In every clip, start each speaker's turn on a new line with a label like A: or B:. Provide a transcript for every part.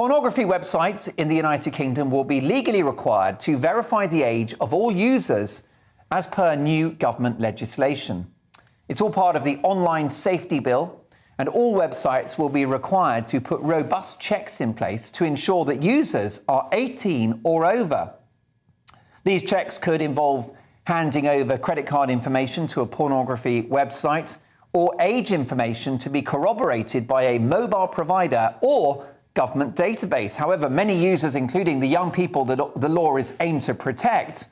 A: Pornography websites in the United Kingdom will be legally required to verify the age of all users as per new government legislation. It's all part of the online safety bill, and all websites will be required to put robust checks in place to ensure that users are 18 or over. These checks could involve handing over credit card information to a pornography website or age information to be corroborated by a mobile provider or government database. However, many users, including the young people that the law is aimed to protect,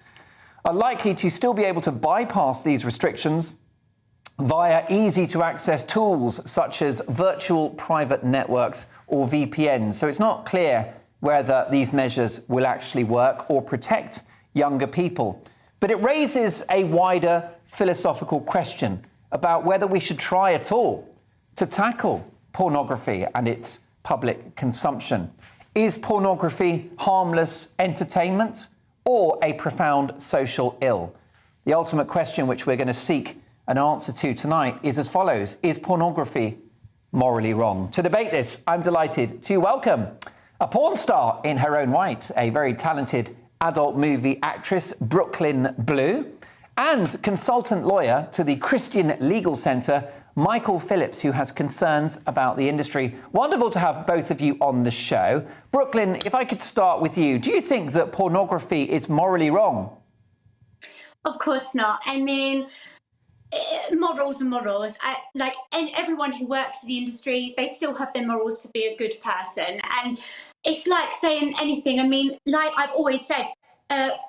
A: are likely to still be able to bypass these restrictions via easy-to-access tools such as virtual private networks or VPNs. So it's not clear whether these measures will actually work or protect younger people. But it raises a wider philosophical question about whether we should try at all to tackle pornography and its public consumption. Is pornography harmless entertainment or a profound social ill? The ultimate question which we're going to seek an answer to tonight is as follows. Is pornography morally wrong? To debate this, I'm delighted to welcome a porn star in her own right, a very talented adult movie actress, Brooklyn Blue, and consultant lawyer to the Christian Legal Centre, Michael Phillips, who has concerns about the industry. Wonderful to have both of you on the show. Brooklyn, if I could start with you, do you think that pornography is morally wrong?
B: Of course not. I mean, morals are morals. Everyone who works in the industry, they still have their morals to be a good person. And it's like saying anything. I mean, like I've always said,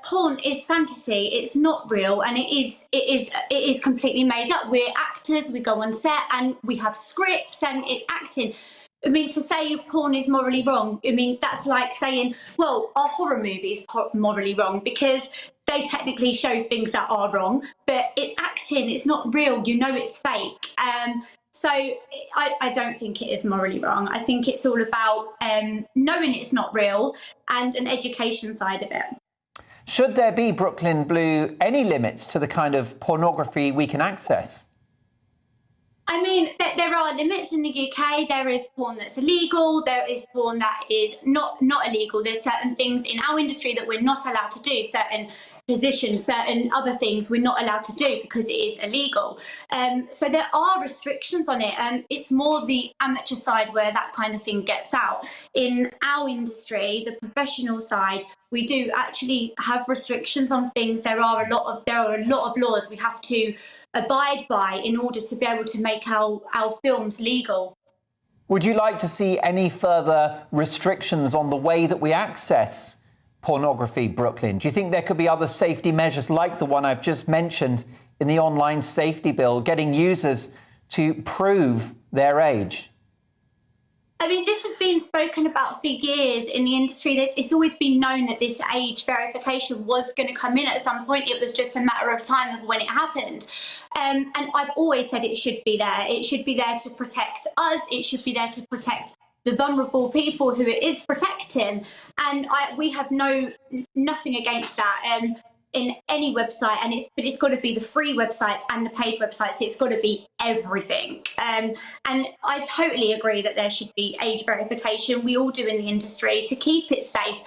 B: porn is fantasy. It's not real, and it is completely made up. We're actors. We go on set, and we have scripts, and it's acting. I mean, to say porn is morally wrong, I mean, that's like saying, well, are horror movies morally wrong? Because they technically show things that are wrong, but it's acting. It's not real. You know, it's fake. So I don't think it is morally wrong. I think it's all about knowing it's not real and an education side of it.
A: Should there be, Brooklyn Blue, any limits to the kind of pornography we can access?
B: I mean, there are limits in the UK. There is porn that's illegal. There is porn that is not illegal. There's certain things in our industry that we're not allowed to do, certain positions, certain other things we're not allowed to do because it is illegal. So there are restrictions on it. It's more the amateur side where that kind of thing gets out. In our industry, the professional side, we do actually have restrictions on things. There are a lot of laws we have to abide by in order to be able to make our films legal.
A: Would you like to see any further restrictions on the way that we access pornography, Brooklyn? Do you think there could be other safety measures like the one I've just mentioned in the online safety bill, getting users to prove their age?
B: I mean, this has been spoken about for years in the industry. It's always been known that this age verification was going to come in at some point. It was just a matter of time of when it happened. And I've always said it should be there. It should be there to protect us. It should be there to protect the vulnerable people who it is protecting. And we have nothing against that. In any website, but it's got to be the free websites and the paid websites. It's got to be everything. And I totally agree that there should be age verification. We all do in the industry to keep it safe.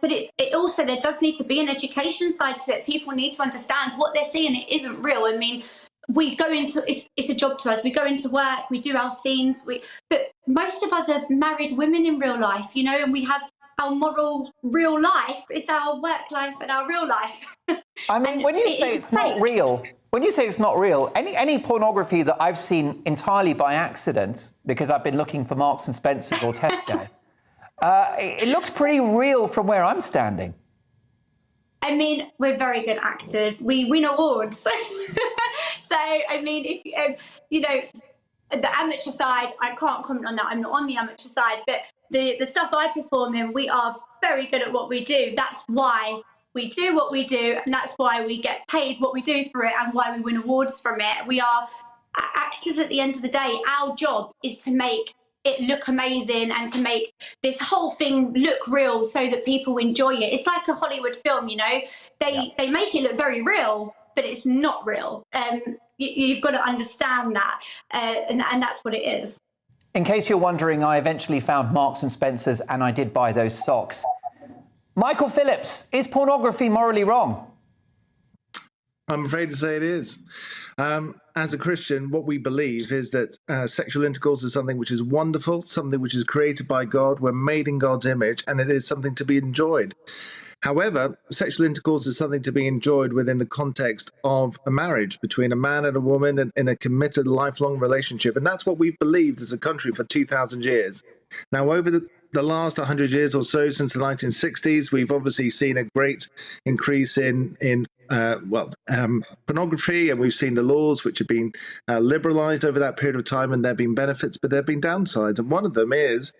B: But it also, there does need to be an education side to it. People need to understand what they're seeing. It isn't real. I mean, we go into it's a job to us. We go into work, we do our scenes. But most of us are married women in real life, you know, and we have our moral real life. It's our work life and our real life.
A: I mean, when you say it's not real, any pornography that I've seen entirely by accident, because I've been looking for Marks and Spencer or Tesco, it looks pretty real from where I'm standing.
B: I mean, we're very good actors. We win awards. So, I mean, if you know, the amateur side, I can't comment on that. I'm not on the amateur side, but the stuff I perform in, we are very good at what we do. That's why we do what we do, and that's why we get paid what we do for it, and why we win awards from it. We are actors at the end of the day. Our job is to make it look amazing and to make this whole thing look real so that people enjoy it. It's like a Hollywood film, you know. They make it look very real, but it's not real. You've got to understand that, and that's what it is.
A: In case you're wondering, I eventually found Marks and Spencer's and I did buy those socks. Michael Phillips, is pornography morally wrong?
C: I'm afraid to say it is. As a Christian, what we believe is that sexual intercourse is something which is wonderful, something which is created by God. We're made in God's image, and it is something to be enjoyed. However, sexual intercourse is something to be enjoyed within the context of a marriage between a man and a woman and in a committed lifelong relationship. And that's what we've believed as a country for 2,000 years. Now, over the last 100 years or so, since the 1960s, we've obviously seen a great increase in pornography, and we've seen the laws which have been liberalized over that period of time, and there have been benefits, but there have been downsides. And one of them is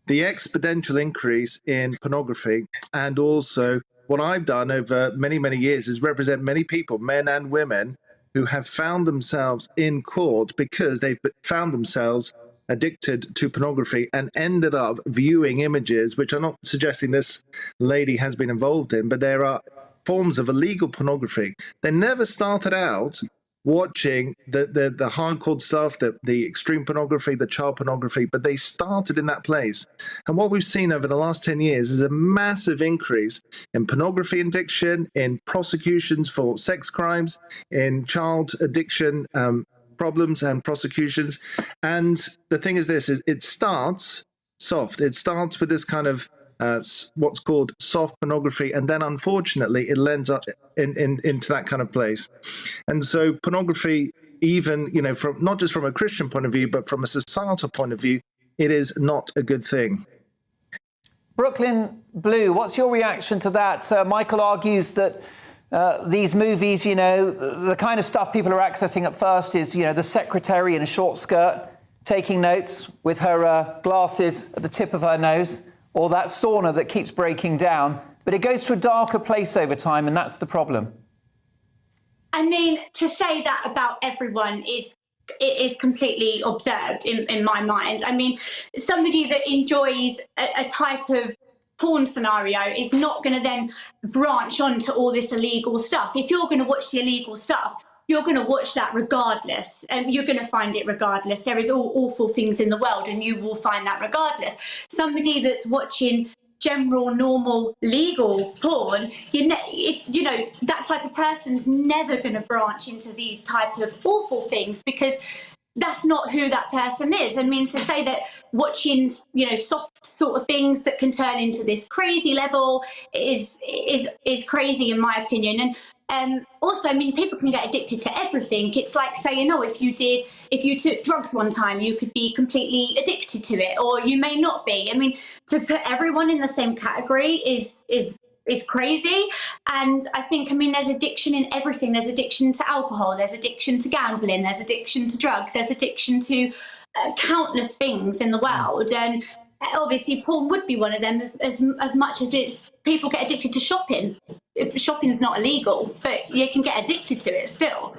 C: the exponential increase in pornography. And also what I've done over many, many years is represent many people, men and women, who have found themselves in court because they've found themselves addicted to pornography and ended up viewing images, which I'm not suggesting this lady has been involved in, but there are forms of illegal pornography. They never started out watching the hardcore stuff, the extreme pornography, the child pornography, but they started in that place. And what we've seen over the last 10 years is a massive increase in pornography addiction, in prosecutions for sex crimes, in child addiction problems and prosecutions. And the thing is this, is it starts soft. It starts with this kind of what's called soft pornography, and then unfortunately it lends up into that kind of place. And so pornography, even from not just from a Christian point of view, but from a societal point of view, it is not a good thing.
A: Brooklyn Blue, what's your reaction to that? Michael argues that these movies, the kind of stuff people are accessing at first is, the secretary in a short skirt taking notes with her glasses at the tip of her nose, or that sauna that keeps breaking down. But it goes to a darker place over time, and that's the problem.
B: I mean, to say that about everyone is completely absurd in my mind. I mean, somebody that enjoys a type of porn scenario is not going to then branch onto all this illegal stuff. If you're going to watch the illegal stuff, you're going to watch that regardless, and you're going to find it regardless. There is all awful things in the world, and you will find that regardless. Somebody that's watching general, normal, legal porn, that type of person's never going to branch into these type of awful things, because that's not who that person is. I mean, to say that watching, soft sort of things that can turn into this crazy level is crazy, in my opinion. And also, I mean, people can get addicted to everything. It's like saying, if you took drugs one time, you could be completely addicted to it, or you may not be. I mean, to put everyone in the same category is crazy. And I think, there's addiction in everything. There's addiction to alcohol, there's addiction to gambling, there's addiction to drugs, there's addiction to countless things in the world. And obviously porn would be one of them, as much as people get addicted to shopping. Shopping's not illegal, but you can get addicted to it still.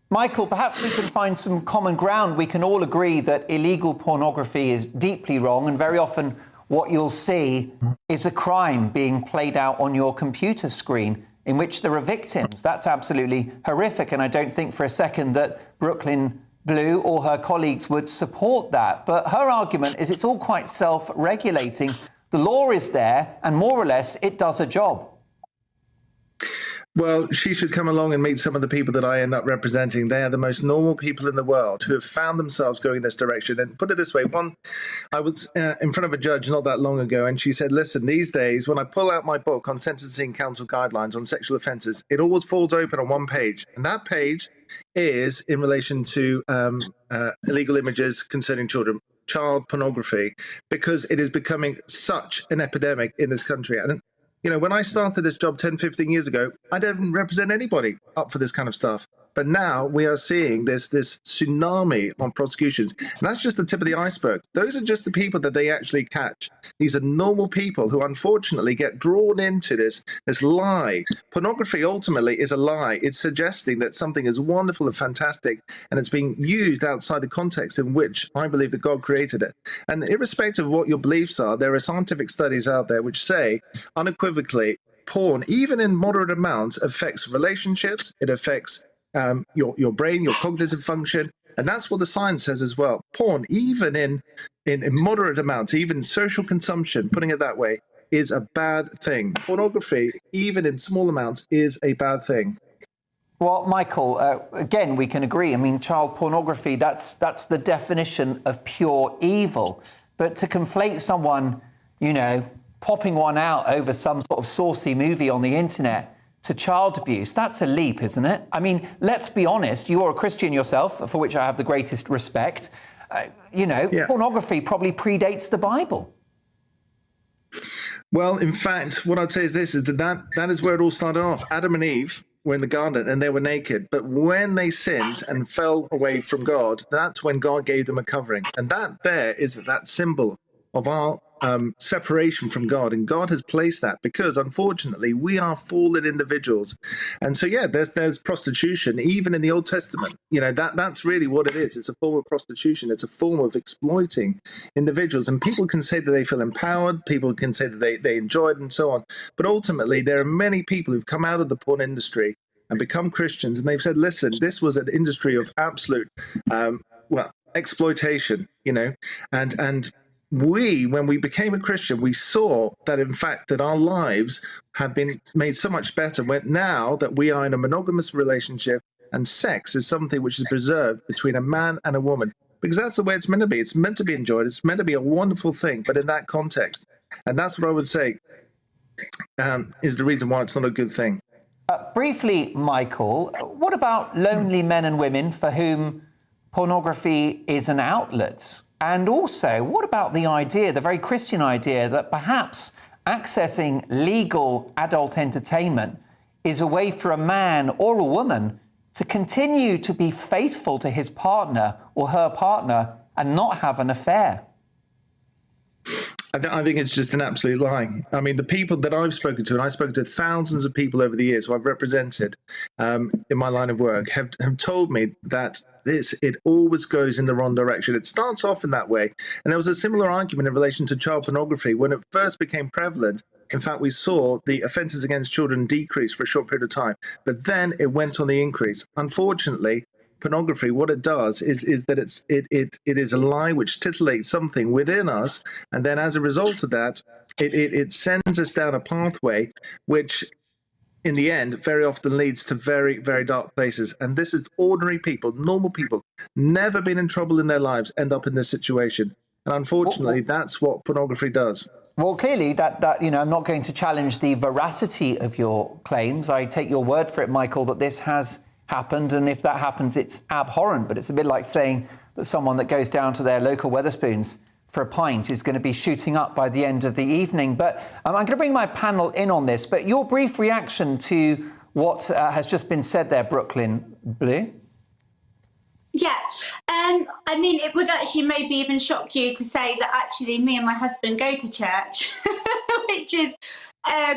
A: Michael, perhaps we can find some common ground. We can all agree that illegal pornography is deeply wrong, and very often what you'll see is a crime being played out on your computer screen in which there are victims. That's absolutely horrific, and I don't think for a second that Brooklyn Blue or her colleagues would support that. But her argument is it's all quite self-regulating. The law is there, and more or less it does a job.
C: Well, she should come along and meet some of the people that I end up representing. They are the most normal people in the world who have found themselves going this direction. And put it this way, I was in front of a judge not that long ago, and she said, listen, these days, when I pull out my book on Sentencing Council Guidelines on sexual offences, it always falls open on one page. And that page is in relation to illegal images concerning children, child pornography, because it is becoming such an epidemic in this country. And when I started this job 10, 15 years ago, I didn't represent anybody up for this kind of stuff. But now we are seeing this tsunami on prosecutions. And that's just the tip of the iceberg. Those are just the people that they actually catch. These are normal people who unfortunately get drawn into this lie. Pornography ultimately is a lie. It's suggesting that something is wonderful and fantastic, and it's being used outside the context in which I believe that God created it. And irrespective of what your beliefs are, there are scientific studies out there which say unequivocally porn, even in moderate amounts, affects relationships. It affects your brain, your cognitive function. And that's what the science says as well. Porn, even in moderate amounts, even social consumption, putting it that way, is a bad thing. Pornography, even in small amounts, is a bad thing.
A: Well, Michael, again, we can agree. I mean, child pornography, that's the definition of pure evil. But to conflate someone, you know, popping one out over some sort of saucy movie on the internet to child abuse, that's a leap, isn't it? I mean, let's be honest, you are a Christian yourself, for which I have the greatest respect. Pornography probably predates the Bible.
C: Well, in fact, what I'd say is this, is that is where it all started off. Adam and Eve were in the garden and they were naked. But when they sinned and fell away from God, that's when God gave them a covering. And that there is that symbol of our separation from God. And God has placed that because, unfortunately, we are fallen individuals. And so, yeah, there's prostitution, even in the Old Testament. You know, that's really what it is. It's a form of prostitution. It's a form of exploiting individuals. And people can say that they feel empowered. People can say that they enjoy it and so on. But ultimately, there are many people who've come out of the porn industry and become Christians. And they've said, listen, this was an industry of absolute, exploitation, you know, and when we became a Christian, we saw that, in fact, that our lives have been made so much better now that we are in a monogamous relationship, and sex is something which is preserved between a man and a woman, because that's the way it's meant to be. It's meant to be enjoyed. It's meant to be a wonderful thing, but in that context. And that's what I would say is the reason why it's not a good thing.
A: Briefly, Michael, what about lonely men and women for whom pornography is an outlet? And also, what about the idea, the very Christian idea, that perhaps accessing legal adult entertainment is a way for a man or a woman to continue to be faithful to his partner or her partner and not have an affair?
C: I think it's just an absolute lie. I mean, the people that I've spoken to, and I've spoken to thousands of people over the years who I've represented in my line of work, have told me that it always goes in the wrong direction. It starts off in that way. And there was a similar argument in relation to child pornography. When it first became prevalent, in fact, we saw the offences against children decrease for a short period of time. But then it went on the increase. Unfortunately, pornography, what it does is that it is a lie which titillates something within us, and then as a result of that, it sends us down a pathway which, in the end, very often leads to very, very dark places. And this is ordinary people, normal people, never been in trouble in their lives, end up in this situation. And unfortunately, that's what pornography does.
A: Well, clearly, that I'm not going to challenge the veracity of your claims. I take your word for it, Michael, that this has happened, and if that happens, it's abhorrent. But it's a bit like saying that someone that goes down to their local Wetherspoons for a pint is going to be shooting up by the end of the evening. But I'm going to bring my panel in on this. But your brief reaction to what has just been said there, Brooklyn Blue?
B: Yeah, I mean, it would actually maybe even shock you to say that actually me and my husband go to church, which is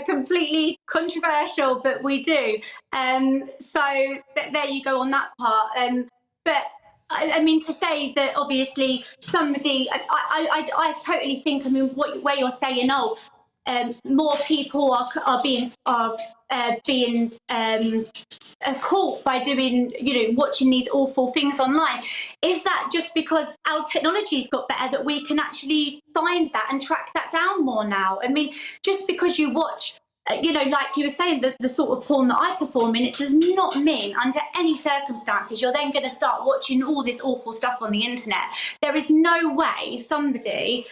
B: completely controversial, but we do. So there you go on that part. But I mean, to say that obviously somebody, I totally think, I mean, where you're saying, more people are being caught by doing, watching these awful things online. Is that just because our technology's got better that we can actually find that and track that down more now? I mean, just because you watch, like you were saying, the sort of porn that I perform in, it does not mean under any circumstances you're then going to start watching all this awful stuff on the internet. There is no way somebody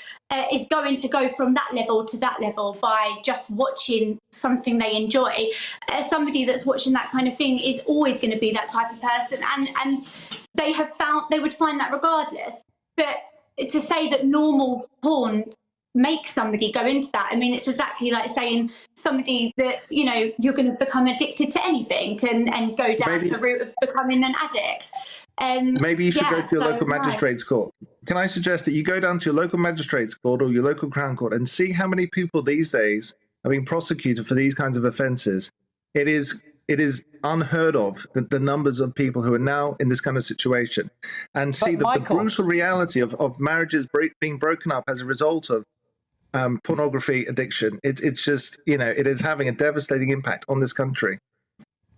B: is going to go from that level to that level by just watching something they enjoy. Somebody that's watching that kind of thing is always going to be that type of person, and they would find that regardless. But to say that normal porn make somebody go into that, I mean, it's exactly like saying somebody that, you're going to become addicted to anything and go down the route of becoming an addict.
C: Maybe you should go to your local magistrate's court. Can I suggest that you go down to your local magistrate's court or your local crown court and see how many people these days are being prosecuted for these kinds of offences? It is unheard of, the numbers of people who are now in this kind of situation, and see the brutal reality of marriages being broken up as a result of pornography addiction. It's just, it is having a devastating impact on this country.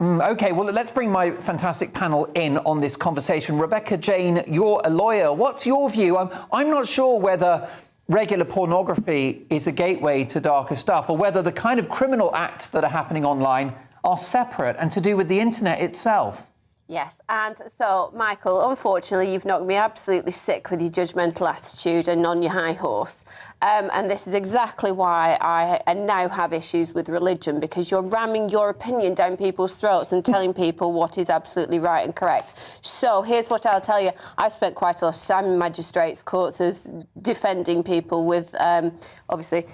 A: OK, well, let's bring my fantastic panel in on this conversation. Rebecca Jane, you're a lawyer. What's your view? I'm not sure whether regular pornography is a gateway to darker stuff or whether the kind of criminal acts that are happening online are separate and to do with the internet itself.
D: Yes, and so, Michael, unfortunately, you've knocked me absolutely sick with your judgmental attitude and on your high horse. And this is exactly why I now have issues with religion, because you're ramming your opinion down people's throats and telling people what is absolutely right and correct. So here's what I'll tell you. I've spent quite a lot of time in magistrates' courts as defending people with, obviously,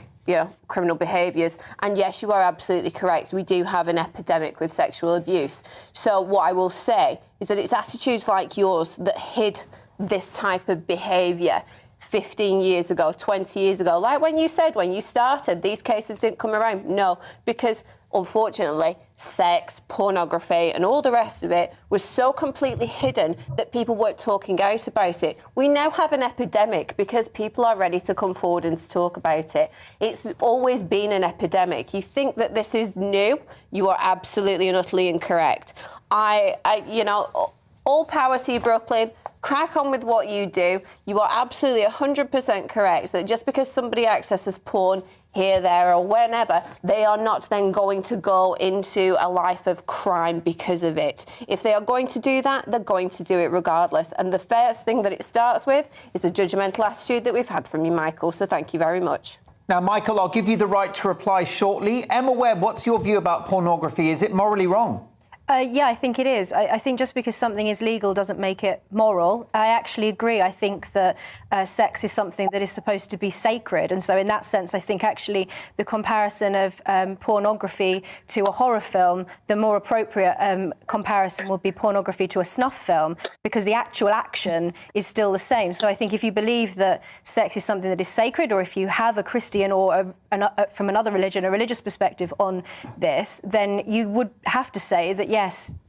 D: criminal behaviours. And yes, you are absolutely correct. We do have an epidemic with sexual abuse. So what I will say is that it's attitudes like yours that hid this type of behaviour 15 years ago, 20 years ago. Like when you said, when you started, these cases didn't come around. No, because unfortunately, sex, pornography and all the rest of it was so completely hidden that people weren't talking out about it. We now have an epidemic because people are ready to come forward and to talk about it. It's always been an epidemic. You think that this is new, you are absolutely and utterly incorrect. All power to you, Brooklyn. Crack on with what you do. You are absolutely 100% correct that just because somebody accesses porn here, there or whenever, they are not then going to go into a life of crime because of it. If they are going to do that, they're going to do it regardless. And the first thing that it starts with is the judgmental attitude that we've had from you, Michael. So thank you very much.
A: Now, Michael, I'll give you the right to reply shortly. Emma Webb, what's your view about pornography? Is it morally wrong?
E: Yeah, I think it is. I think just because something is legal doesn't make it moral. I actually agree. I think that sex is something that is supposed to be sacred. And so in that sense, I think actually the comparison of pornography to a horror film, the more appropriate comparison would be pornography to a snuff film, because the actual action is still the same. So I think if you believe that sex is something that is sacred, or if you have a Christian or from another religion, a religious perspective on this, then you would have to say that, yes,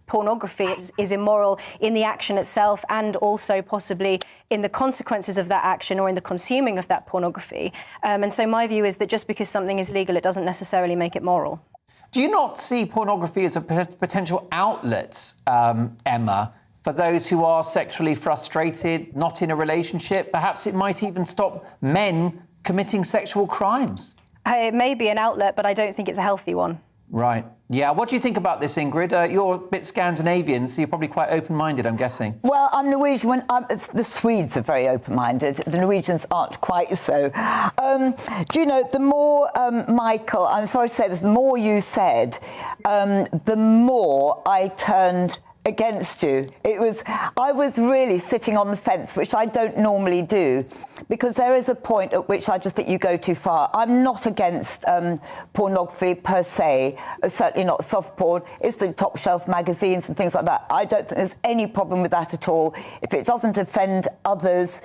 E: pornography is immoral in the action itself and also possibly in the consequences of that action or in the consuming of that pornography. And so my view is that just because something is legal, it doesn't necessarily make it moral.
A: Do you not see pornography as a potential outlet, Emma, for those who are sexually frustrated, not in a relationship? Perhaps it might even stop men committing sexual crimes.
E: It may be an outlet, but I don't think it's a healthy one.
A: Right. Yeah. What do you think about this, Ingrid? You're a bit Scandinavian, so you're probably quite open-minded, I'm guessing.
F: Well, I'm Norwegian. The Swedes are very open-minded. The Norwegians aren't quite so. Do you know, the more, Michael, I'm sorry to say this, the more you said, the more I turned against you. I was really sitting on the fence, which I don't normally do, because there is a point at which I just think you go too far. I'm not against pornography per se, certainly not soft porn. It's the top shelf magazines and things like that. I don't think there's any problem with that at all. If it doesn't offend others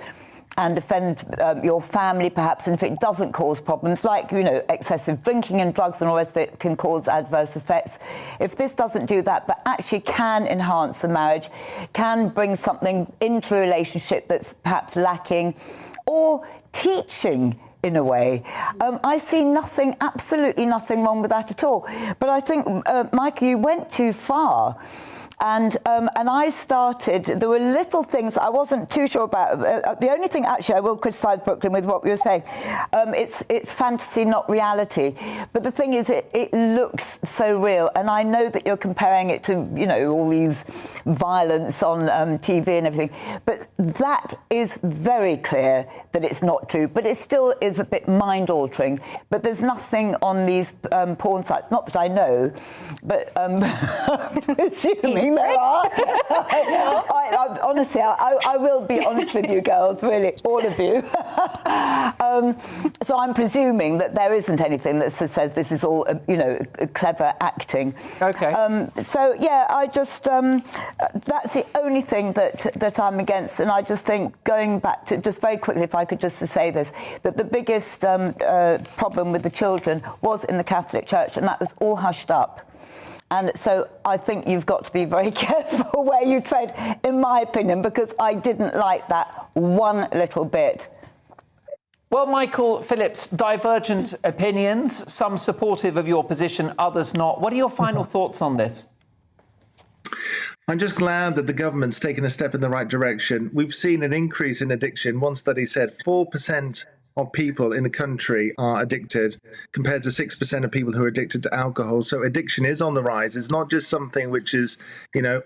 F: and offend your family, perhaps, and if it doesn't cause problems, like, excessive drinking and drugs and all the rest of it can cause adverse effects. If this doesn't do that, but actually can enhance a marriage, can bring something into a relationship that's perhaps lacking, or teaching in a way, I see absolutely nothing wrong with that at all. But I think, Michael, you went too far. And I started, there were little things I wasn't too sure about. The only thing, actually, I will criticise Brooklyn with what you were saying. It's fantasy, not reality. But the thing is, it looks so real. And I know that you're comparing it to, all these violence on TV and everything. But that is very clear that it's not true. But it still is a bit mind-altering. But there's nothing on these porn sites, not that I know, but assuming there are. Honestly, I will be honest with you girls, really, all of you. So I'm presuming that there isn't anything that says this is all, clever acting.
A: OK.
F: So, yeah, I just, that's the only thing that I'm against. And I just think, going back to, just very quickly, if I could just to say this, that the biggest problem with the children was in the Catholic Church, and that was all hushed up. And so I think you've got to be very careful where you tread, in my opinion, because I didn't like that one little bit.
A: Well, Michael, Phillips, divergent opinions, some supportive of your position, others not. What are your final thoughts on this?
C: I'm just glad that the government's taken a step in the right direction. We've seen an increase in addiction. One study said 4% of people in the country are addicted, compared to 6% of people who are addicted to alcohol. So addiction is on the rise. It's not just something which is,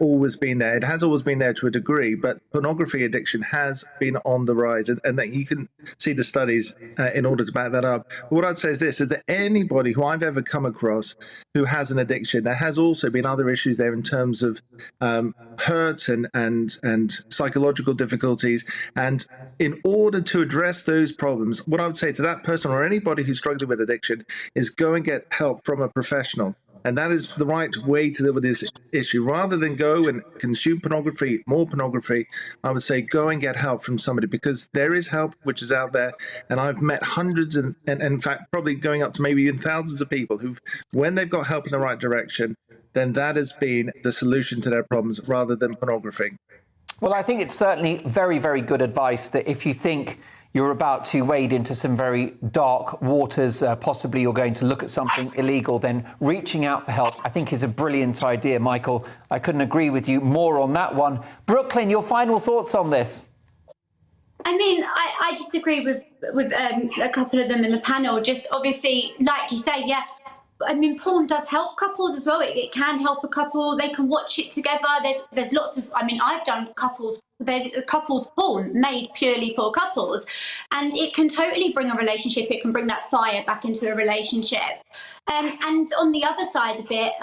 C: always been there. It has always been there to a degree, but pornography addiction has been on the rise, and that you can see the studies in order to back that up. But what I'd say is this: is that anybody who I've ever come across who has an addiction, there has also been other issues there in terms of hurt and psychological difficulties. And in order to address those problems, what I would say to that person or anybody who's struggling with addiction is go and get help from a professional. And that is the right way to deal with this issue. Rather than go and consume pornography, more pornography, I would say go and get help from somebody, because there is help which is out there. And I've met hundreds and in fact, probably going up to maybe even thousands of people who, when they've got help in the right direction, then that has been the solution to their problems rather than pornography.
A: Well, I think it's certainly very, very good advice that if you think you're about to wade into some very dark waters, possibly you're going to look at something illegal, then reaching out for help, I think, is a brilliant idea. Michael, I couldn't agree with you more on that one. Brooklyn, your final thoughts on this?
B: I mean, I just agree with a couple of them in the panel. Just obviously, like you say, yeah. I mean, porn does help couples as well. It can help a couple. They can watch it together. There's lots of, I mean, I've done there's couples porn made purely for couples, and it can totally bring a relationship. It can bring that fire back into a relationship. And on the other side of it,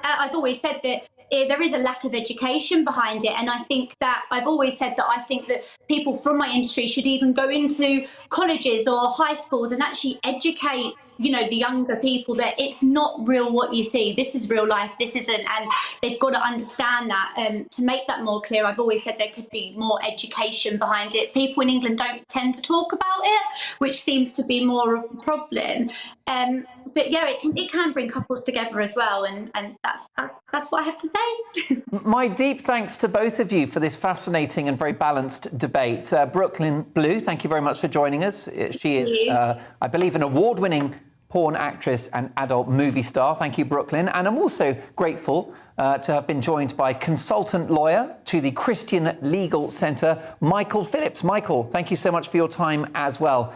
B: I've always said that there is a lack of education behind it. And I think that I've always said that I think that people from my industry should even go into colleges or high schools and actually educate the younger people that it's not real what you see. This is real life. This isn't. And they've got to understand that. To make that more clear, I've always said there could be more education behind it. People in England don't tend to talk about it, which seems to be more of the problem. But yeah, it can bring couples together as well. And that's what I have to say.
A: My deep thanks to both of you for this fascinating and very balanced debate. Brooklyn Blue, thank you very much for joining us. She is, I believe, an award-winning porn actress and adult movie star. Thank you, Brooklyn. And I'm also grateful to have been joined by consultant lawyer to the Christian Legal Centre, Michael Phillips. Michael, thank you so much for your time as well.